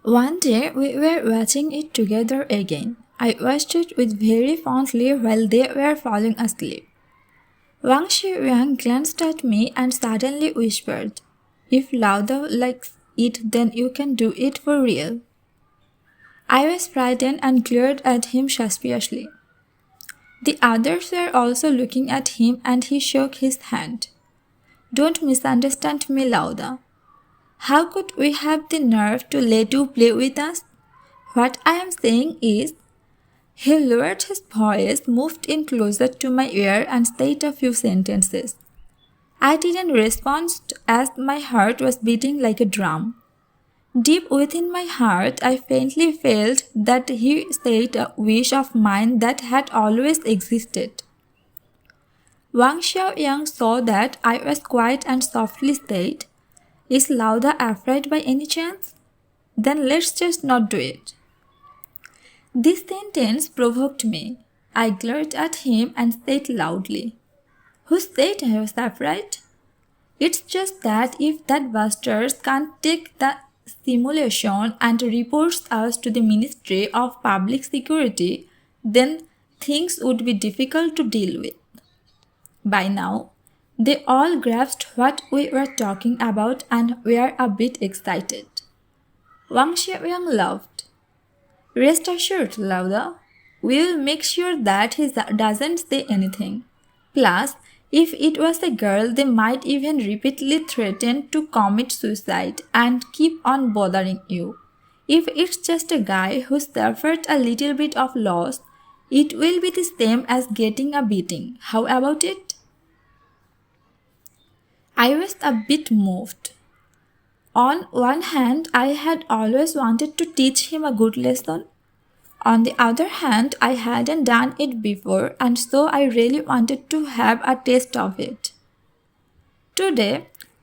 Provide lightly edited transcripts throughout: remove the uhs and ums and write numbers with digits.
One day we were watching it together again. I watched it with very fondly while they were falling asleep. Wang Shiyuan glanced at me and suddenly whispered, "If Lauda likes it, then you can do it for real." I was frightened and glared at him suspiciously. The others were also looking at him and he shook his hand. "Don't misunderstand me, Lauda. How could we have the nerve to let you play with us? What I am saying is," he lowered his voice, moved in closer to my ear and said a few sentences. I didn't respond as my heart was beating like a drum. Deep within my heart, I faintly felt that he said a wish of mine that had always existed. Wang Xiaoyang saw that I was quiet and softly said, "Is Lauda afraid by any chance? Then let's just not do it." This sentence provoked me. I glared at him and said loudly, "Who said I was afraid? It's just that if that bastards can't take the simulation and reports us to the Ministry of Public Security, then things would be difficult to deal with." By now, they all grasped what we were talking about and were a bit excited. Wang Xiaoyang laughed. "Rest assured, Lauda. We'll make sure that he doesn't say anything. Plus, if it was a girl, they might even repeatedly threaten to commit suicide and keep on bothering you. If it's just a guy who suffered a little bit of loss, it will be the same as getting a beating. How about it?" I was a bit moved. On one hand, I had always wanted to teach him a good lesson. On the other hand, I hadn't done it before, and so I really wanted to have a taste of it. Today,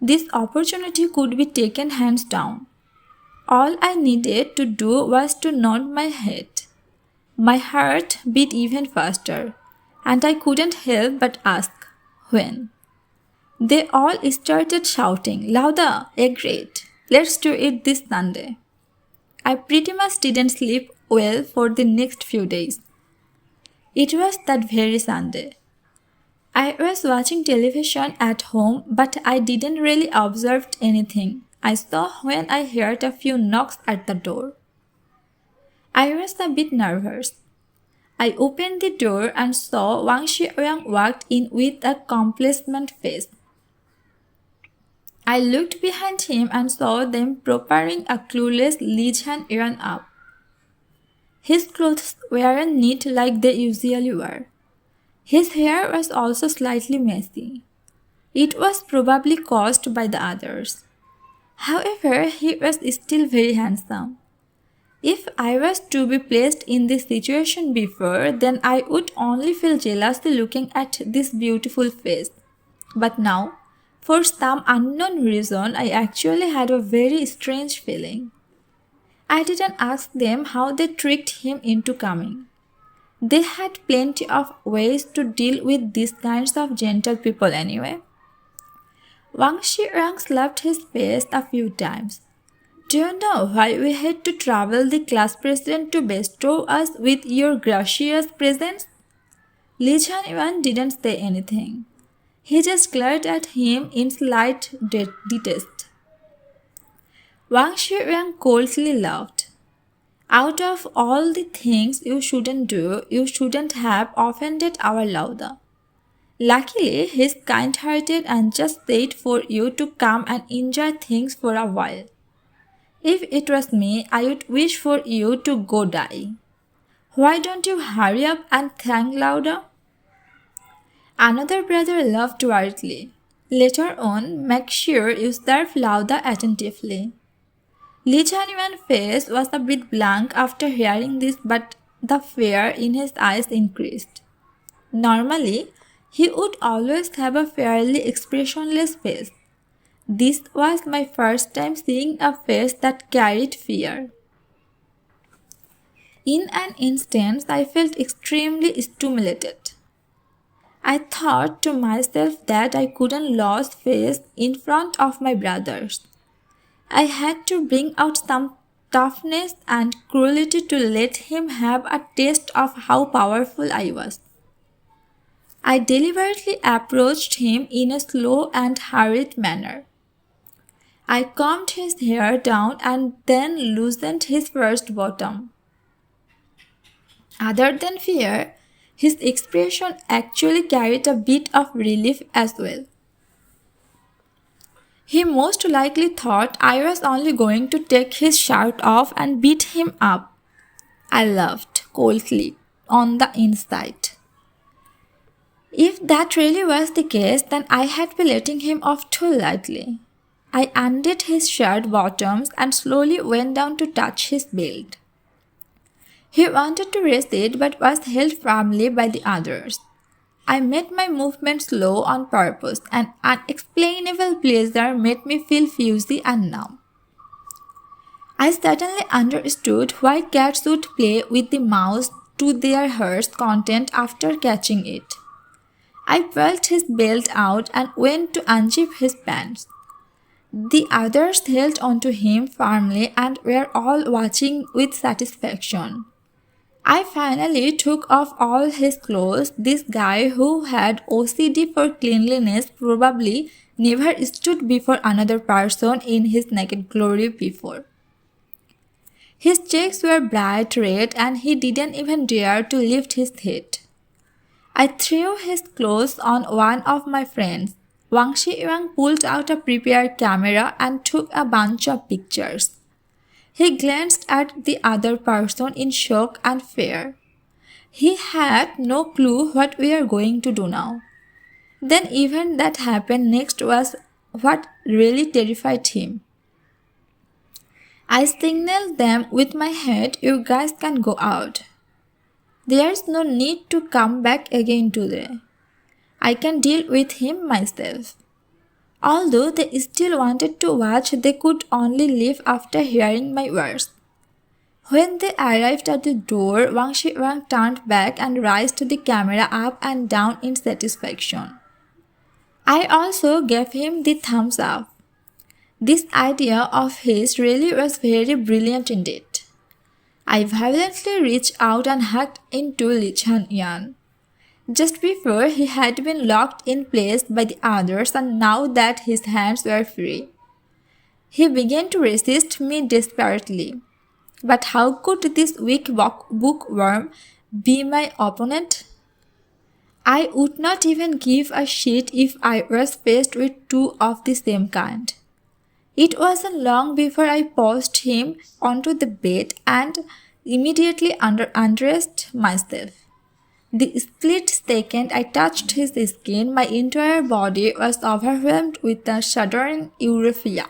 this opportunity could be taken hands down. All I needed to do was to nod my head. My heart beat even faster, and I couldn't help but ask, "When?" They all started shouting, "Lauda, agreed. Let's do it this Sunday." I pretty much didn't sleep well for the next few days. It was that very Sunday. I was watching television at home, but I didn't really observe anything. I saw when I heard a few knocks at the door. I was a bit nervous. I opened the door and saw Wang Xiaoyang walked in with a complacent face. I looked behind him and saw them preparing a clueless Li Yuan up. His clothes weren't neat like they usually were. His hair was also slightly messy. It was probably caused by the others. However, he was still very handsome. If I was to be placed in this situation before, then I would only feel jealousy looking at this beautiful face. But now, for some unknown reason, I actually had a very strange feeling. I didn't ask them how they tricked him into coming. They had plenty of ways to deal with these kinds of gentle people anyway. Wang Shirang slapped his face a few times. "Do you know why we had to trouble the class president to bestow us with your gracious presence?" Li Yuan didn't say anything. He just glared at him in slight detest. Wang Shiyuan coldly laughed. "Out of all the things you shouldn't do, you shouldn't have offended our Lauda. Luckily, he's kind-hearted and just said for you to come and enjoy things for a while. If it was me, I would wish for you to go die. Why don't you hurry up and thank Lauda?" Another brother laughed wildly. "Later on, make sure you serve Lauda attentively." Li Yuan's face was a bit blank after hearing this, but the fear in his eyes increased. Normally, he would always have a fairly expressionless face. This was my first time seeing a face that carried fear. In an instant, I felt extremely stimulated. I thought to myself that I couldn't lose face in front of my brothers. I had to bring out some toughness and cruelty to let him have a taste of how powerful I was. I deliberately approached him in a slow and hurried manner. I combed his hair down and then loosened his first bottom. Other than fear, his expression actually carried a bit of relief as well. He most likely thought I was only going to take his shirt off and beat him up. I laughed coldly on the inside. If that really was the case, then I had been letting him off too lightly. I undid his shirt bottoms and slowly went down to touch his belt. He wanted to raise it but was held firmly by the others. I made my movement slow on purpose, and unexplainable pleasure made me feel fuzzy and numb. I suddenly understood why cats would play with the mouse to their heart's content after catching it. I pulled his belt out and went to unzip his pants. The others held onto him firmly and were all watching with satisfaction. I finally took off all his clothes. This guy who had OCD for cleanliness probably never stood before another person in his naked glory before. His cheeks were bright red and he didn't even dare to lift his head. I threw his clothes on one of my friends. Wang Shiyuan pulled out a prepared camera and took a bunch of pictures. He glanced at the other person in shock and fear. He had no clue what we are going to do now. Then event that happened next was what really terrified him. I signaled them with my head, "You guys can go out. There's no need to come back again today. I can deal with him myself." Although they still wanted to watch, they could only leave after hearing my words. When they arrived at the door, Wang Shiyuan turned back and raised the camera up and down in satisfaction. I also gave him the thumbs up. This idea of his really was very brilliant indeed. I violently reached out and hugged into Li Chanyan. Just before, he had been locked in place by the others, and now that his hands were free, he began to resist me desperately. But how could this weak bookworm be my opponent? I would not even give a shit if I was faced with two of the same kind. It wasn't long before I pushed him onto the bed and immediately undressed myself. The split second I touched his skin, my entire body was overwhelmed with a shuddering euphoria.